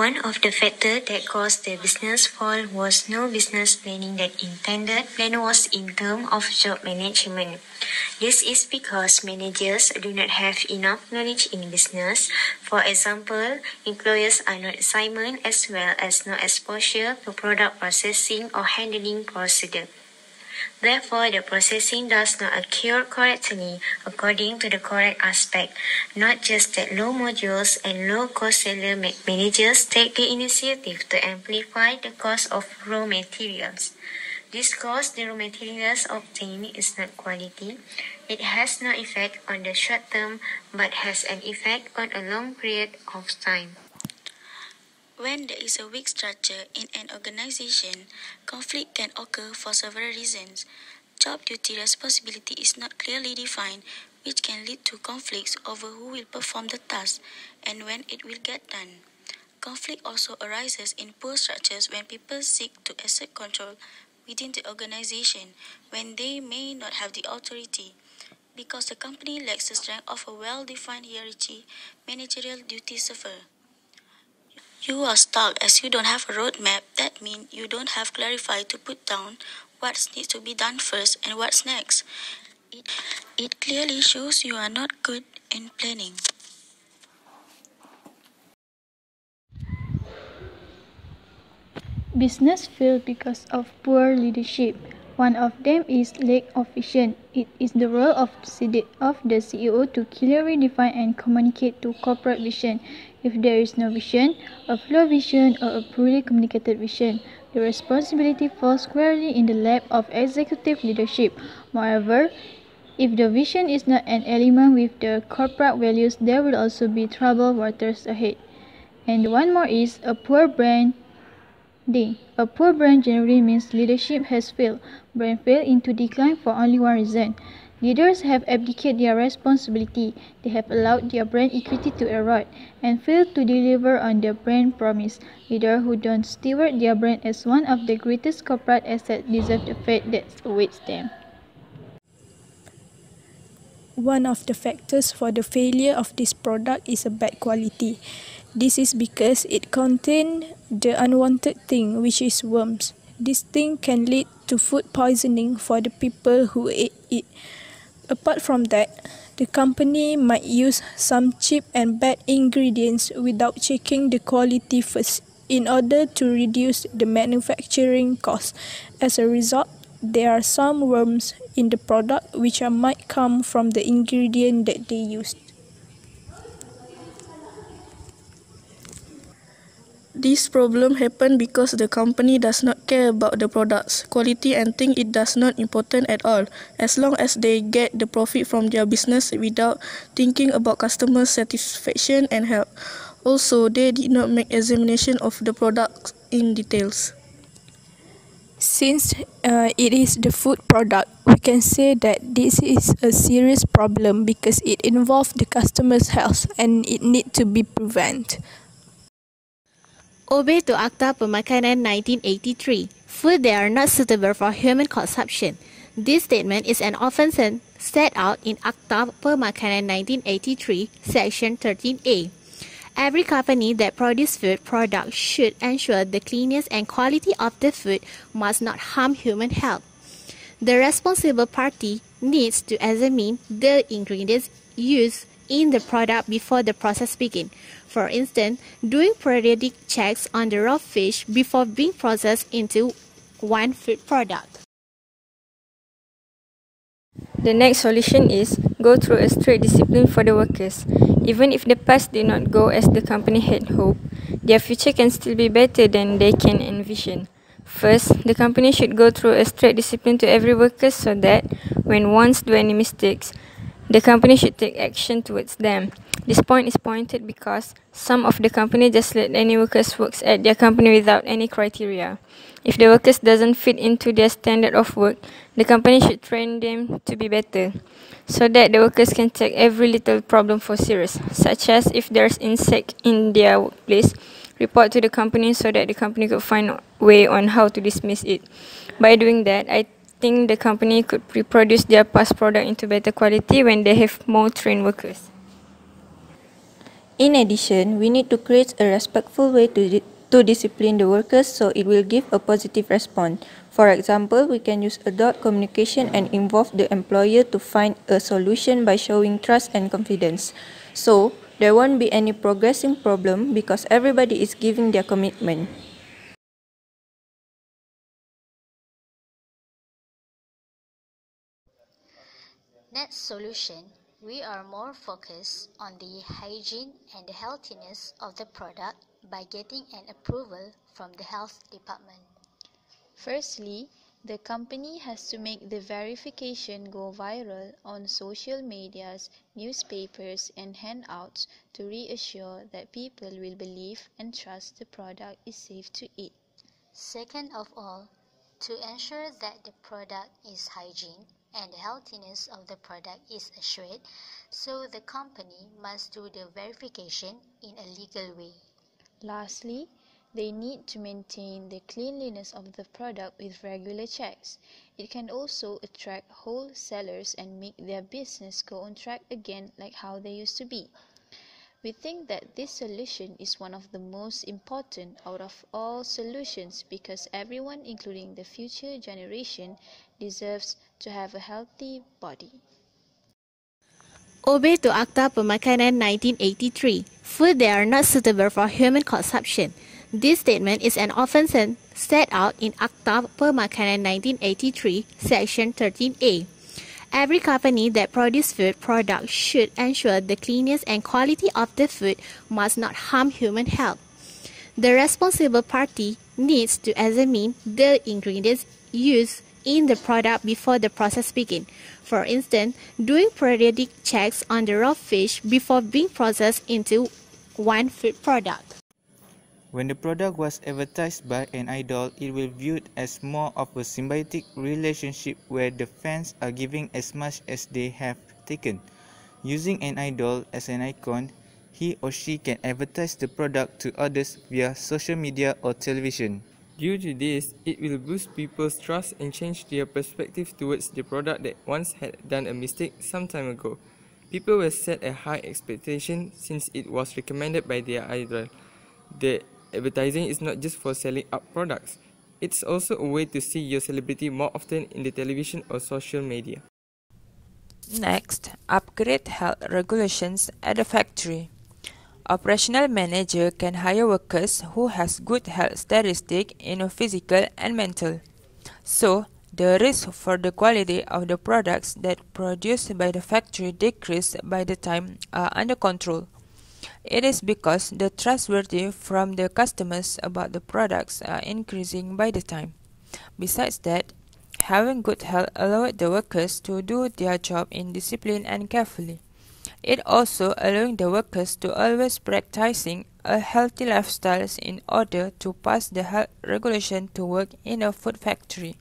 One of the factors that caused the business fall was no business planning that intended plan was in terms of job management. This is because managers do not have enough knowledge in business. For example, employers are not assigned as well as no exposure to product processing or handling procedure. Therefore, the processing does not occur correctly according to the correct aspect. Not just that low modules and low cost seller managers take the initiative to amplify the cost of raw materials. This cost the raw materials obtained is not quality. It has no effect on the short term but has an effect on a long period of time. When there is a weak structure in an organization, conflict can occur for several reasons. Job duty responsibility is not clearly defined, which can lead to conflicts over who will perform the task and when it will get done. Conflict also arises in poor structures when people seek to assert control within the organization when they may not have the authority. Because the company lacks the strength of a well-defined hierarchy, managerial duties suffer. You are stuck as you don't have a roadmap. That means you don't have clarified to put down what needs to be done first and what's next. It clearly shows you are not good in planning. Business fail because of poor leadership. One of them is lack of vision. It is the role of the CEO to clearly define and communicate to corporate vision. If there is no vision, a flawed vision, or a poorly communicated vision, the responsibility falls squarely in the lap of executive leadership. Moreover, if the vision is not an element with the corporate values, there will also be troubled waters ahead. And one more is a poor brand. A poor brand generally means leadership has failed. Brand fail into decline for only one reason. Leaders have abdicated their responsibility. They have allowed their brand equity to erode and failed to deliver on their brand promise. Leaders who don't steward their brand as one of the greatest corporate assets deserve the fate that awaits them. One of the factors for the failure of this product is a bad quality. This is because it contains the unwanted thing, which is worms. This thing can lead to food poisoning for the people who ate it. Apart from that, the company might use some cheap and bad ingredients without checking the quality first in order to reduce the manufacturing cost. As a result, there are some worms in the product which might come from the ingredient that they used. This problem happens because the company does not care about the product's quality and think it does not important at all, as long as they get the profit from their business without thinking about customer satisfaction and health. Also, they did not make examination of the product in details. Since it is the food product, we can say that this is a serious problem because it involves the customer's health and it needs to be prevented. Obey to Akta Pemakanan 1983. Food that are not suitable for human consumption. This statement is an offense set out in Akta Pemakanan 1983, Section 13A. Every company that produces food products should ensure the cleanness and quality of the food must not harm human health. The responsible party needs to examine the ingredients used in the product before the process begins. For instance, doing periodic checks on the raw fish before being processed into one food product. The next solution is go through a strict discipline for the workers. Even if the past did not go as the company had hoped, their future can still be better than they can envision. First, the company should go through a strict discipline to every worker so that when ones do any mistakes, the company should take action towards them. This point is pointed because some of the company just let any workers work at their company without any criteria. If the workers doesn't fit into their standard of work, the company should train them to be better, so that the workers can take every little problem for serious, such as if there's insect in their workplace, report to the company so that the company could find a way on how to dismiss it. By doing that, I think the company could reproduce their past product into better quality when they have more trained workers. In addition, we need to create a respectful way to discipline the workers so it will give a positive response. For example, we can use adult communication and involve the employer to find a solution by showing trust and confidence. So, there won't be any progressing problem because everybody is giving their commitment. Next solution, we are more focused on the hygiene and the healthiness of the product by getting an approval from the health department. Firstly, the company has to make the verification go viral on social medias, newspapers, and handouts to reassure that people will believe and trust the product is safe to eat. Second of all, to ensure that the product is hygiene and the healthiness of the product is assured, so the company must do the verification in a legal way. Lastly, they need to maintain the cleanliness of the product with regular checks. It can also attract wholesalers and make their business go on track again like how they used to be. We think that this solution is one of the most important out of all solutions because everyone, including the future generation, deserves to have a healthy body. Obey to Akta Pemakanan 1983. Food that are not suitable for human consumption. This statement is an offense set out in Akta Pemakanan 1983, Section 13A. Every company that produces food products should ensure the cleanness and quality of the food must not harm human health. The responsible party needs to examine the ingredients used in the product before the process begins. For instance, doing periodic checks on the raw fish before being processed into one food product. When the product was advertised by an idol, it will be viewed as more of a symbiotic relationship where the fans are giving as much as they have taken. Using an idol as an icon, he or she can advertise the product to others via social media or television. Due to this, it will boost people's trust and change their perspective towards the product that once had done a mistake some time ago. People will set a high expectation since it was recommended by their idol. The advertising is not just for selling up products. It's also a way to see your celebrity more often in the television or social media. Next, upgrade health regulations at the factory. Operational manager can hire workers who has good health statistics in physical and mental. So, the risk for the quality of the products that produced by the factory decrease by the time are under control. It is because the trustworthy from the customers about the products are increasing by the time. Besides that, having good health allows the workers to do their job in discipline and carefully. It also allowing the workers to always practicing a healthy lifestyle in order to pass the health regulation to work in a food factory.